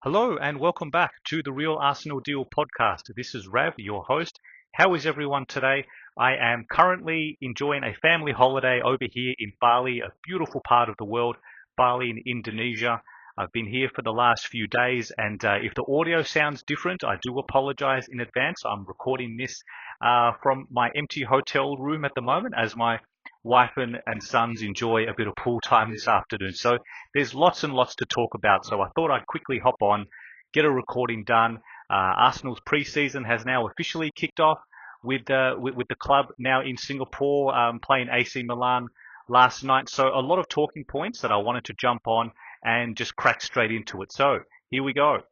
Hello and welcome back to the Real Arsenal Deal podcast. This is Rav, your host. How is everyone today? I am currently enjoying a family holiday over here in Bali, a beautiful part of the world, Bali in Indonesia. I've been here for the last few days, and if the audio sounds different, I do apologize in advance. I'm recording this from my empty hotel room at the moment as my wife and sons enjoy a bit of pool time this afternoon. So there's lots and lots to talk about. So I thought I'd quickly hop on, get a recording done. Arsenal's pre-season has now officially kicked off with the club now in Singapore, playing AC Milan last night. So a lot of talking points that I wanted to jump on and just crack straight into it. So here we go.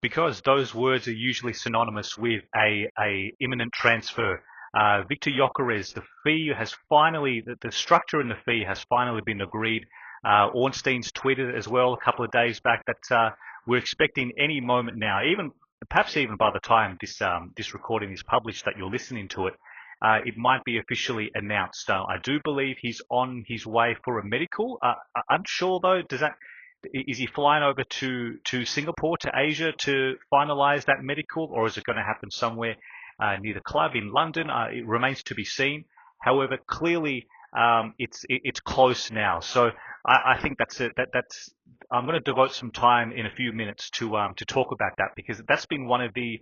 Because those words are usually synonymous with a imminent transfer. Viktor Gyökeres, the structure and the fee has finally been agreed. Ornstein's tweeted as well a couple of days back that we're expecting any moment now, perhaps even by the time this recording is published, that you're listening to it, it might be officially announced. I do believe he's on his way for a medical. Unsure though, is he flying over to Singapore, to Asia to finalise that medical, or is it going to happen somewhere near the club in London? It remains to be seen. However, clearly it's close now. So I think that's it. I'm going to devote some time in a few minutes to talk about that, because that's been one of the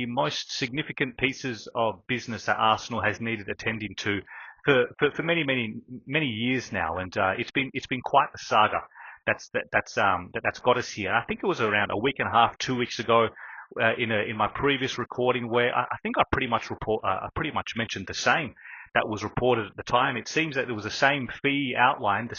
most significant pieces of business that Arsenal has needed attending to for many years now, and it's been quite the saga that's got us here. I think it was around a week and a half, 2 weeks ago, in my previous recording, where I think I pretty much mentioned the same that was reported at the time. It seems that there was the same fee outlined, the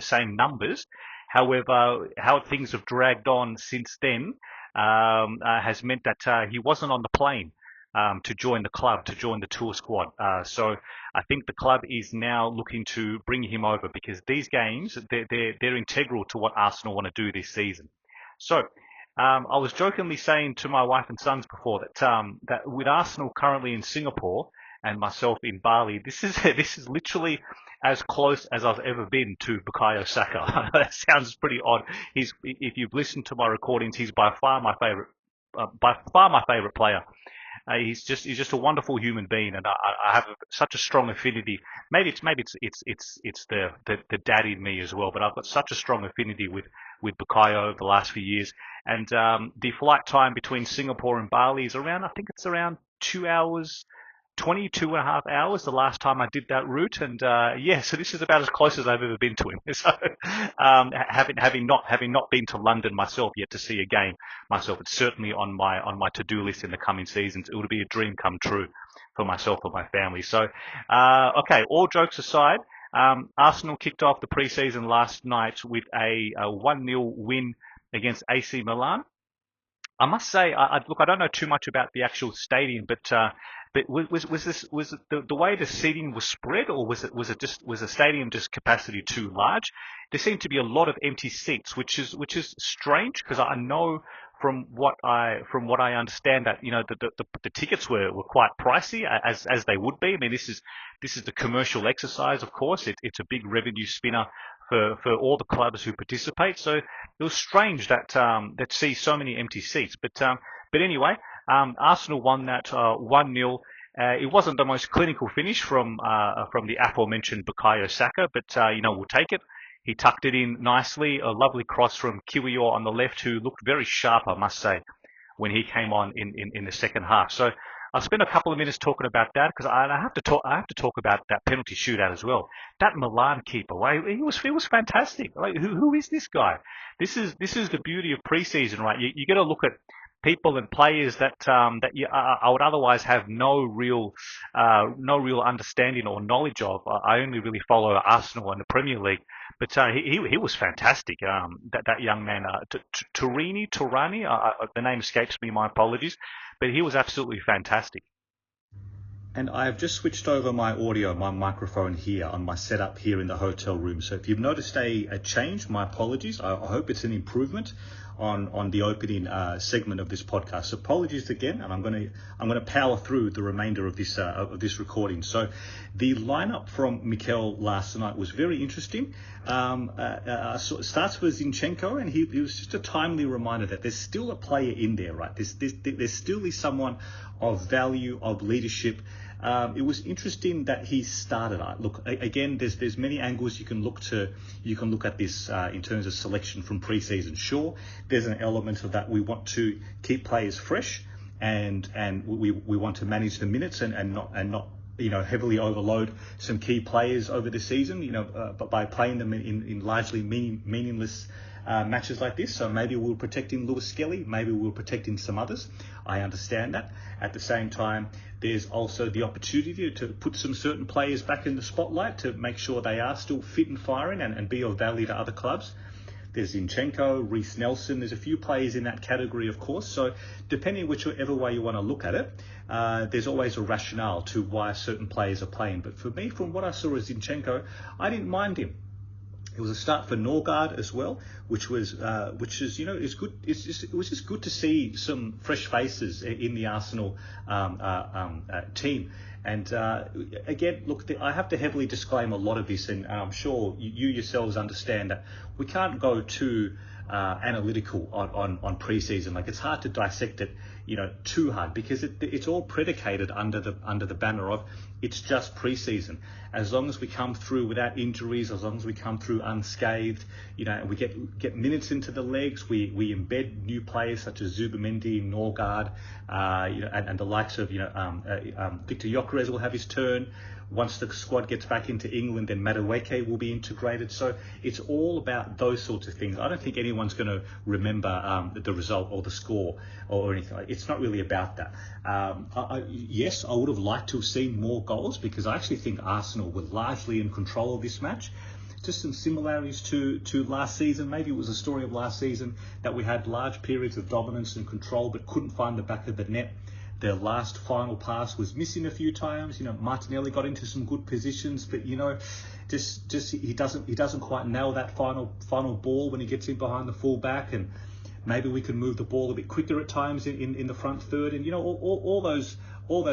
same numbers. However, how things have dragged on since then has meant that he wasn't on the plane to join the club, to join the tour squad. So I think the club is now looking to bring him over, because these games, they're integral to what Arsenal want to do this season. So I was jokingly saying to my wife and sons before that with Arsenal currently in Singapore and myself in Bali, this is literally as close as I've ever been to Bukayo Saka. That sounds pretty odd. If you've listened to my recordings, he's by far my favorite player. He's just a wonderful human being, and I have such a strong affinity. Maybe it's the dad in me as well, but I've got such a strong affinity with Bukayo over the last few years. And the flight time between Singapore and Bali is around, I think it's around 2 hours, 22.5 hours the last time I did that route. And so this is about as close as I've ever been to him. So having not been to London myself yet to see a game myself, it's certainly on my to-do list in the coming seasons. It would be a dream come true for myself and my family. So okay, all jokes aside, Arsenal kicked off the pre-season last night with a 1-0 win against AC Milan. I must say, I don't know too much about the actual stadium, but was the way the seating was spread, or was the stadium just capacity too large? There seemed to be a lot of empty seats, which is strange, because I know from what I understand that the tickets were quite pricey, as they would be. I mean, this is the commercial exercise, of course. It's a big revenue spinner for all the clubs who participate. So it was strange that see so many empty seats. But anyway, Arsenal won that 1-0. It wasn't the most clinical finish from the aforementioned Bukayo Saka, but we'll take it. He tucked it in nicely. A lovely cross from Kiwior on the left, who looked very sharp, I must say, when he came on in the second half. So I'll spend a couple of minutes talking about that, because I have to talk about that penalty shootout as well. That Milan keeper, he was fantastic. Like, who is this guy? This is the beauty of preseason, right? You got to look at people and players that I would otherwise have no real understanding or knowledge of. I only really follow Arsenal and the Premier League, but he was fantastic. That young man, Turani, the name escapes me. My apologies, but he was absolutely fantastic. And I've just switched over my audio, my microphone here on my setup here in the hotel room. So if you've noticed a change, my apologies. I hope it's an improvement on the opening segment of this podcast. So apologies again, and I'm gonna power through the remainder of this recording. So the lineup from Mikel last night was very interesting. So it starts with Zinchenko, and he was just a timely reminder that there's still a player in there, right? There still is someone of value, of leadership. It was interesting that he started. Look, again, there's many angles you can look at this in terms of selection from preseason. Sure, there's an element of that. We want to keep players fresh, and we want to manage the minutes and not heavily overload some key players over the season. But by playing them in largely meaningless matches like this. So maybe we're protecting Lewis Skelly, maybe we're protecting some others. I understand that. At the same time, there's also the opportunity to put some certain players back in the spotlight to make sure they are still fit and firing and be of value to other clubs. There's Zinchenko, Reece Nelson. There's a few players in that category, of course. So depending whichever way you want to look at it, there's always a rationale to why certain players are playing. But for me, from what I saw as Zinchenko, I didn't mind him. It was a start for Norgard as well, which is is good. It was just good to see some fresh faces in the Arsenal team. And again, look, I have to heavily disclaim a lot of this, and I'm sure you yourselves understand that we can't go too analytical on preseason. Like, it's hard to dissect it, too hard, because it's all predicated under the banner of it's just preseason. As long as we come through without injuries, as long as we come through unscathed, and we get minutes into the legs, we embed new players such as Zubimendi, Norgard, and the likes of Viktor Gyökeres will have his turn. Once the squad gets back into England, then Madueke will be integrated. So it's all about those sorts of things. I don't think anyone's going to remember the result or the score or anything. It's not really about that. Yes, I would have liked to have seen more goals, because I actually think Arsenal were largely in control of this match. Just some similarities to last season. Maybe it was a story of last season that we had large periods of dominance and control but couldn't find the back of the net. Their last final pass was missing a few times. Martinelli got into some good positions, but just he doesn't quite nail that final ball when he gets in behind the full back. And maybe we can move the ball a bit quicker at times in the front third. And all those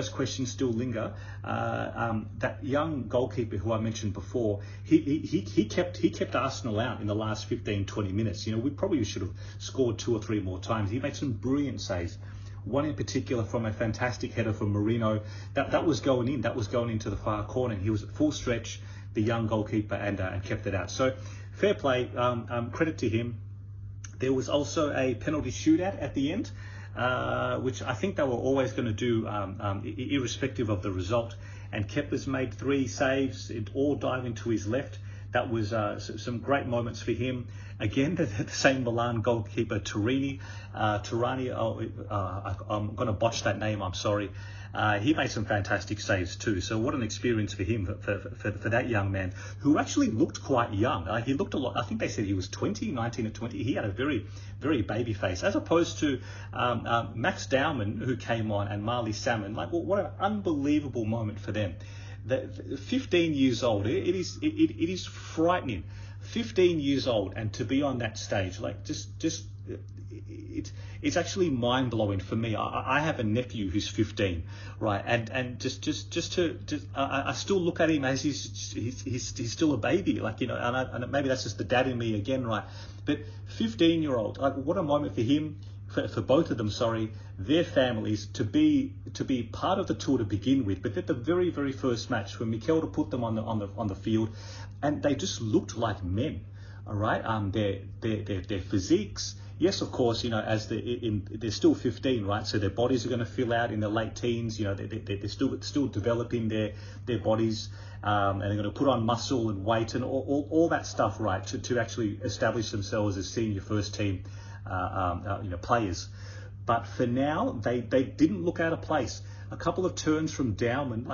questions still linger. That young goalkeeper who I mentioned before, he kept Arsenal out in the last 15-20 minutes. We probably should have scored 2 or 3 more times. He made some brilliant saves. One in particular from a fantastic header from Marino. That was going in. That was going into the far corner. He was at full stretch, the young goalkeeper, and kept it out. So fair play. Credit to him. There was also a penalty shootout at the end, which I think they were always going to do, irrespective of the result. And Kepa's made 3 saves. It all dived into his left. That was some great moments for him. Again, the same Milan goalkeeper, Turani. I'm going to botch that name, I'm sorry. He made some fantastic saves too. So what an experience for him, for that young man, who actually looked quite young. He looked a lot. I think they said he was 19 or 20. He had a very, very baby face, as opposed to Max Dowman, who came on, and Marley Salmon. What an unbelievable moment for them. 15 years old, it is frightening. 15 years old, and to be on that stage, it's actually mind blowing for me. I have a nephew who's 15, right, and I still look at him as he's still a baby, and maybe that's just the dad in me again, right? But 15-year-old, what a moment for him. For both of them, their families, to be part of the tour to begin with, but at the very, very first match, for Mikel to put them on the field, and they just looked like men. All right, their physiques, yes, of course, as they're still 15, right? So their bodies are going to fill out in their late teens. They're still developing their bodies, and they're going to put on muscle and weight and all that stuff, right? To actually establish themselves as senior first team players. But for now, they didn't look out of place. A couple of turns from Dowman,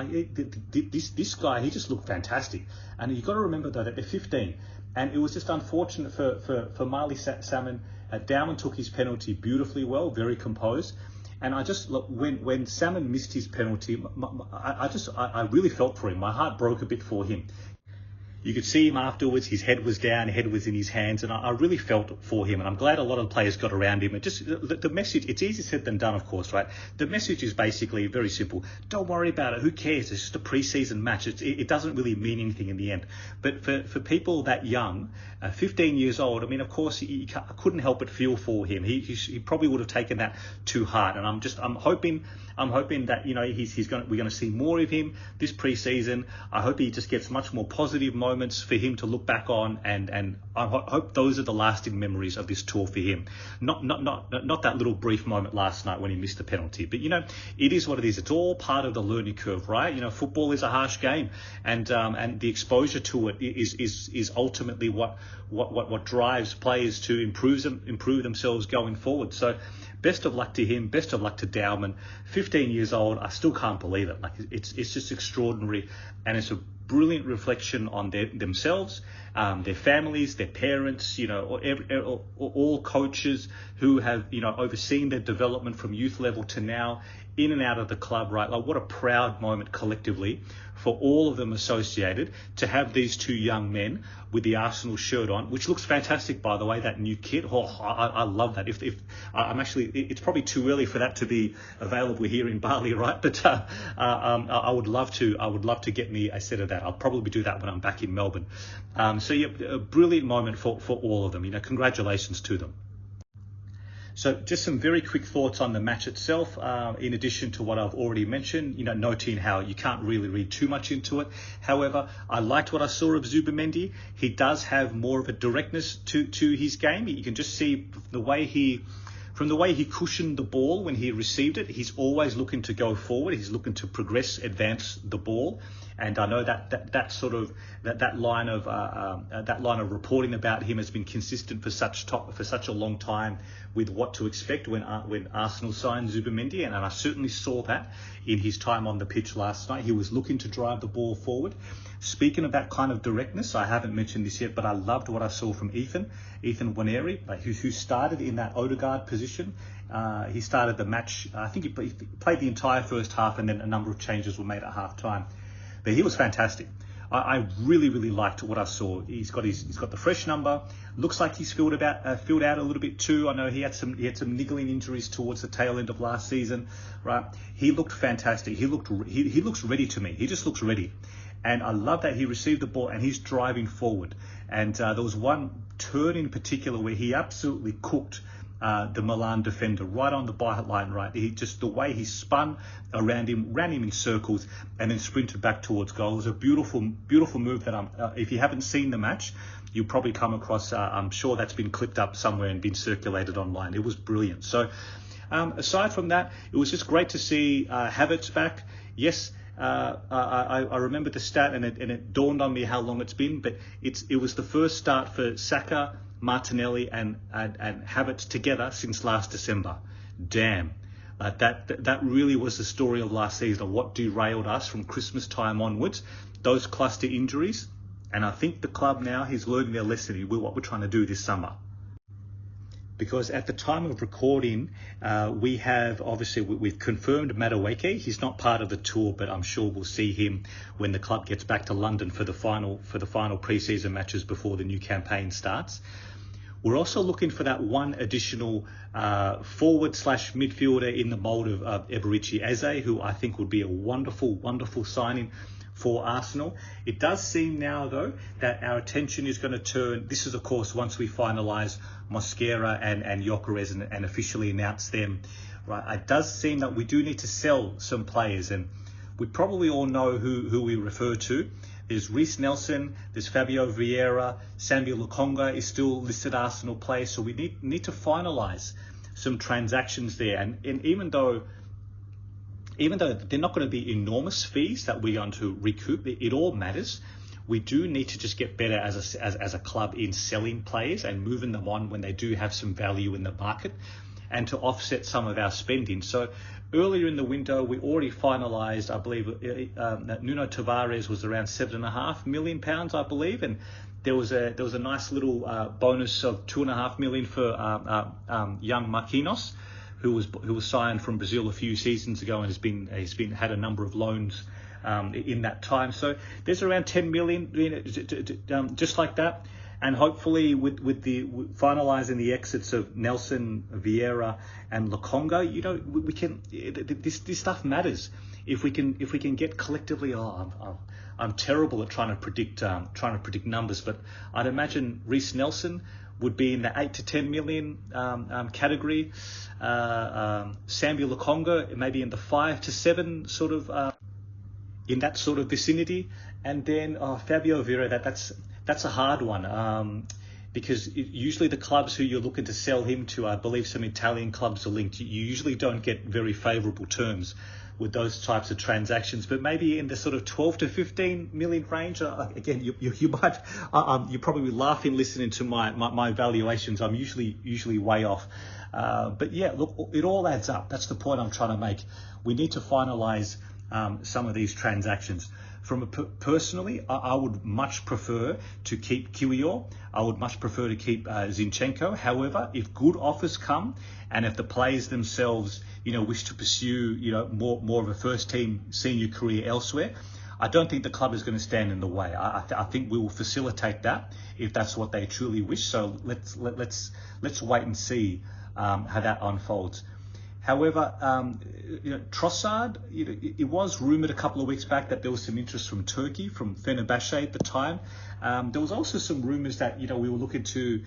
this guy, he just looked fantastic. And you've got to remember though that they're 15, and it was just unfortunate for Marley Salmon. Dowman took his penalty beautifully well, very composed. And I just look, when Salmon missed his penalty, I really felt for him. My heart broke a bit for him. You could see him afterwards, his head was down, head was in his hands, and I really felt for him. And I'm glad a lot of the players got around him. And just the message, it's easier said than done, of course, right? The message is basically very simple. Don't worry about it. Who cares? It's just a pre-season match. It doesn't really mean anything in the end. But for people that young, 15 years old, I mean, of course, I couldn't help but feel for him. He probably would have taken that too hard. And I'm hoping that, you know, we're going to see more of him this pre-season. I hope he just gets much more positive moments for him to look back on, and I hope those are the lasting memories of this tour for him. Not that little brief moment last night when he missed the penalty. But, you know, it is what it is. It's all part of the learning curve, right? You know, football is a harsh game, and the exposure to it is ultimately what drives players to improve themselves going forward. So best of luck to him. Best of luck to Dowman. 15 years old. I still can't believe it. Like, it's just extraordinary, and it's a brilliant reflection on themselves, their families, their parents, you know, all coaches who have, you know, overseen their development from youth level to now, in and out of the club, right? Like, what a proud moment collectively for all of them associated to have these two young men with the Arsenal shirt on, which looks fantastic, by the way, that new kit. Oh, I love that. If I'm actually, it's probably too early for that to be available here in Bali, right? But I would love to get me a set of that. I'll probably do that when I'm back in Melbourne. So yeah, a brilliant moment for all of them. You know, congratulations to them. So just some very quick thoughts on the match itself, in addition to what I've already mentioned, you know, noting how you can't really read too much into it. However, I liked what I saw of Zubimendi. He does have more of a directness to his game. You can just see the way he cushioned the ball when he received it. He's always looking to go forward. He's looking to progress, advance the ball. And I know that line of reporting about him has been consistent for such a long time with what to expect when Arsenal signed Zubimendi, and I certainly saw that in his time on the pitch last night. He was looking to drive the ball forward. Speaking of that kind of directness, I haven't mentioned this yet, but I loved what I saw from Ethan Waneri, who started in that Odegaard position. He started the match. I think he played the entire first half, and then a number of changes were made at half time. But he was fantastic. I really liked what I saw. He's got the fresh number. Looks like he's filled out a little bit too. I know he had some niggling injuries towards the tail end of last season, right? He looked fantastic. He looks ready to me. He just looks ready. And I love that he received the ball and he's driving forward. And there was one turn in particular where he absolutely cooked the Milan defender right on the byline, right? The way he spun around him, ran him in circles, and then sprinted back towards goal. It was a beautiful move that if you haven't seen the match, you'll probably come across. I'm sure that's been clipped up somewhere and been circulated online. It was brilliant. So aside from that, it was just great to see Havertz back. Yes. I remember the stat, and it dawned on me how long it's been, but it was the first start for Saka, Martinelli and Havertz together since last December. Damn. That really was the story of last season, of what derailed us from Christmas time onwards, those cluster injuries. And I think the club now is learning their lesson with what we're trying to do this summer. Because at the time of recording, we've confirmed Madueke. He's not part of the tour, but I'm sure we'll see him when the club gets back to London for the final pre-season matches before the new campaign starts. We're also looking for that one additional forward/midfielder in the mould of Eberechi Eze, who I think would be a wonderful signing for Arsenal. It does seem now, though, that our attention is going to turn. This is, of course, once we finalise Mosquera and Gyökeres and officially announce them. Right? It does seem that we do need to sell some players, and we probably all know who we refer to. There's Reece Nelson, there's Fabio Vieira, Samuel Lukonga is still listed Arsenal players, so we need to finalise some transactions there. And even though they're not going to be enormous fees that we're going to recoup, it all matters. We do need to just get better as a club in selling players and moving them on when they do have some value in the market, and to offset some of our spending. So earlier in the window, we already finalised, I believe, that Nuno Tavares was around £7.5 million, I believe, and there was a nice little bonus of £2.5 million for young Marquinhos, who was signed from Brazil a few seasons ago and has had a number of loans in that time. So there's around 10 million, just like that. And hopefully with finalising the exits of Nelson, Vieira, and Lokonga, we can. This stuff matters. If we can get collectively. I'm terrible at trying to predict numbers, but I'd imagine Reece Nelson would be in the 8 to 10 million category. Samuel Lokonga maybe in the 5 to 7 sort of in that sort of vicinity, and then Fabio Vieira. That's a hard one because usually the clubs who you're looking to sell him to, I believe some Italian clubs are linked. You usually don't get very favourable terms with those types of transactions, but maybe in the sort of 12 to 15 million range. Again, you might you're probably laughing listening to my valuations. I'm usually way off, but yeah, look, it all adds up. That's the point I'm trying to make. We need to finalise some of these transactions. Personally, I would much prefer to keep Kiwior. I would much prefer to keep Zinchenko. However, if good offers come and if the players themselves, wish to pursue, more of a first team senior career elsewhere, I don't think the club is going to stand in the way. I think we will facilitate that if that's what they truly wish. So let's wait and see how that unfolds. However, Trossard, it was rumoured a couple of weeks back that there was some interest from Turkey, from Fenerbahce at the time. There was also some rumours that, we were looking to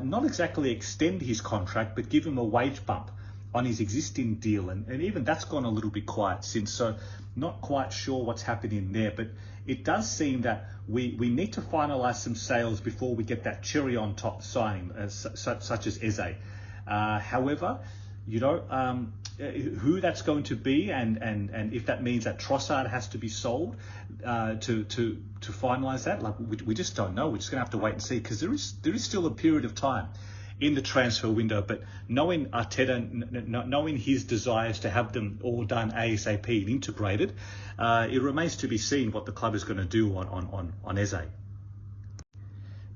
not exactly extend his contract, but give him a wage bump on his existing deal. And even that's gone a little bit quiet since, so not quite sure what's happening there. But it does seem that we need to finalise some sales before we get that cherry on top signing, such as Eze. However, who that's going to be, and if that means that Trossard has to be sold to finalise that, we just don't know. We're just going to have to wait and see, because there is still a period of time in the transfer window. But knowing Arteta, knowing his desires to have them all done ASAP and integrated, it remains to be seen what the club is going to do on Eze.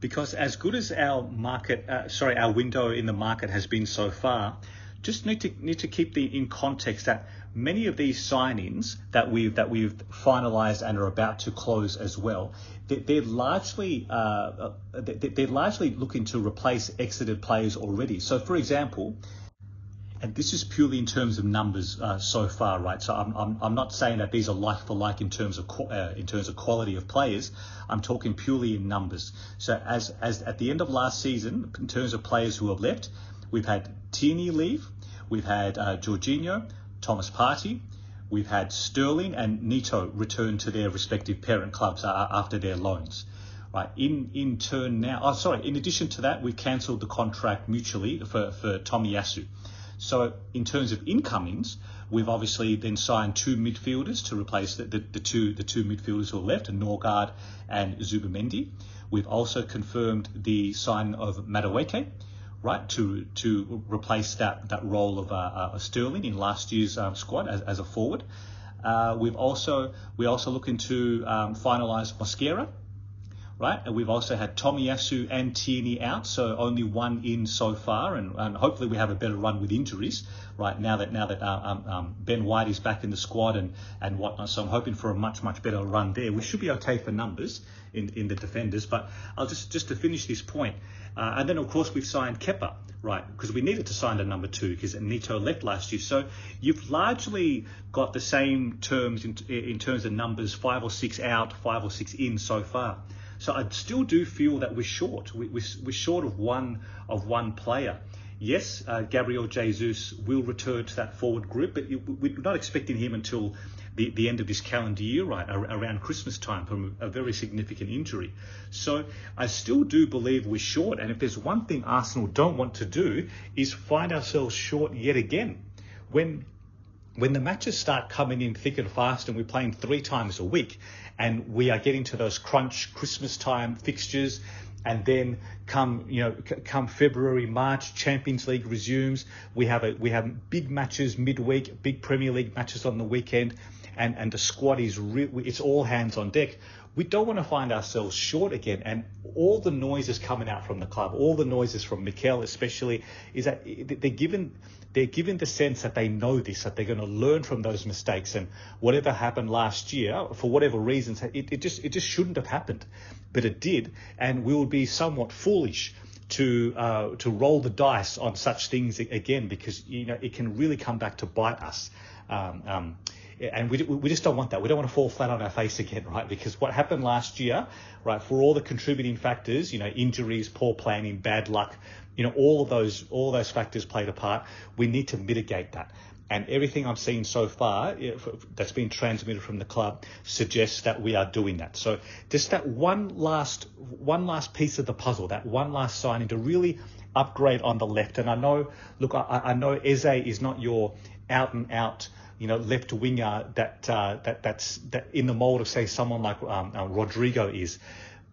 Because as good as our window in the market has been so far, just need to keep in context that many of these signings that we've finalised and are about to close as well, they're largely looking to replace exited players already. So, for example, and this is purely in terms of numbers so far, right? So I'm not saying that these are like for like in terms of quality of players. I'm talking purely in numbers. So as at the end of last season, in terms of players who have left, we've had Tierney leave, we've had Jorginho, Thomas Partey, we've had Sterling and Neto return to their respective parent clubs after their loans. Right. In addition to that, we've cancelled the contract mutually for Tomiyasu. So in terms of incomings, we've obviously then signed two midfielders to replace the two midfielders who are left, Norgard and Zubimendi. We've also confirmed the signing of Madueke, right, to replace that role of Sterling in last year's squad as a forward. We're also looking to finalise Mosquera. Right, and we've also had Tomiyasu and Tierney out, so only one in so far, and hopefully we have a better run with injuries. Right, now that Ben White is back in the squad and whatnot, so I'm hoping for a much better run there. We should be okay for numbers in the defenders, but I'll just to finish this point, and then of course we've signed Kepa, right, because we needed to sign a number 2 because Neto left last year. So you've largely got the same terms in terms of numbers, 5 or 6 out, 5 or 6 in so far. So I still do feel that we're short. We're short of one player. Yes, Gabriel Jesus will return to that forward group, but we're not expecting him until the end of this calendar year, right, around Christmas time, from a very significant injury. So I still do believe we're short. And if there's one thing Arsenal don't want to do is find ourselves short yet again. When the matches start coming in thick and fast and we're playing 3 times a week and we are getting to those crunch Christmas time fixtures, and then come February, March, Champions League resumes, we have big matches midweek, big Premier League matches on the weekend, and the squad is it's all hands on deck. We don't want to find ourselves short again. And all the noises coming out from the club, all the noises from Mikel especially, is that they're given the sense that they know this, that they're going to learn from those mistakes, and whatever happened last year, for whatever reasons, it just shouldn't have happened, but it did, and we would be somewhat foolish to roll the dice on such things again, because it can really come back to bite us. And we just don't want that. We don't want to fall flat on our face again, right? Because what happened last year, right, for all the contributing factors, injuries, poor planning, bad luck, all those factors played a part. We need to mitigate that. And everything I'm seeing so far that's been transmitted from the club suggests that we are doing that. So just that one last piece of the puzzle, that one last signing to really upgrade on the left. And I know Eze is not your out and out, left winger that's in the mold of, say, someone like Rodrigo is,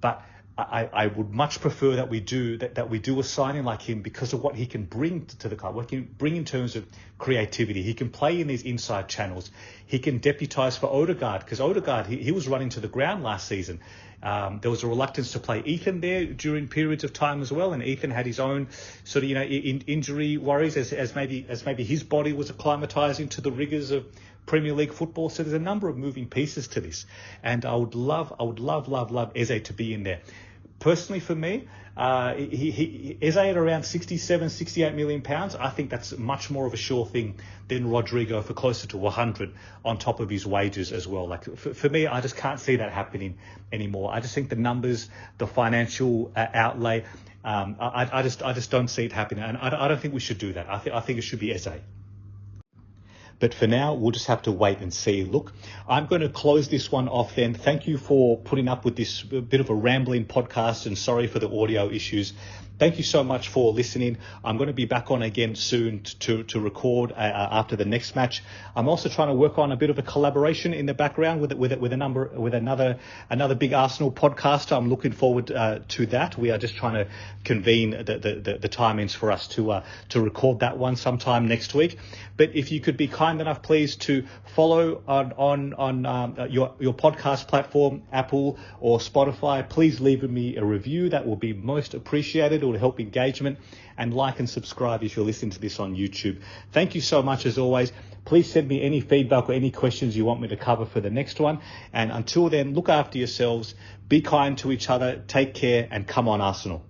but I would much prefer that we do a signing like him because of what he can bring to the club, what he can bring in terms of creativity. He can play in these inside channels. He can deputise for Odegaard, because Odegaard, he was running to the ground last season. There was a reluctance to play Ethan there during periods of time as well, and Ethan had his own sort of injury worries as maybe his body was acclimatising to the rigours of Premier League football. So there's a number of moving pieces to this, and I would love Eze to be in there. Personally, for me, Eze at around 67, 68 million pounds, I think that's much more of a sure thing than Rodrigo for closer to 100 on top of his wages as well. Like for me, I just can't see that happening anymore. I just think the numbers, the financial outlay, I just don't see it happening, and I don't think we should do that. I think it should be Eze. But for now, we'll just have to wait and see. Look, I'm going to close this one off then. Thank you for putting up with this bit of a rambling podcast, and sorry for the audio issues. Thank you so much for listening. I'm going to be back on again soon to record after the next match. I'm also trying to work on a bit of a collaboration in the background with another big Arsenal podcaster. I'm looking forward to that. We are just trying to convene the timings for us to record that one sometime next week. But if you could be kind enough, please, to follow on your podcast platform, Apple or Spotify, please leave me a review. That will be most appreciated. It will help engagement, and like and subscribe if you're listening to this on YouTube. Thank you so much as always. Please send me any feedback or any questions you want me to cover for the next one. And until then, look after yourselves, be kind to each other, take care, and come on Arsenal.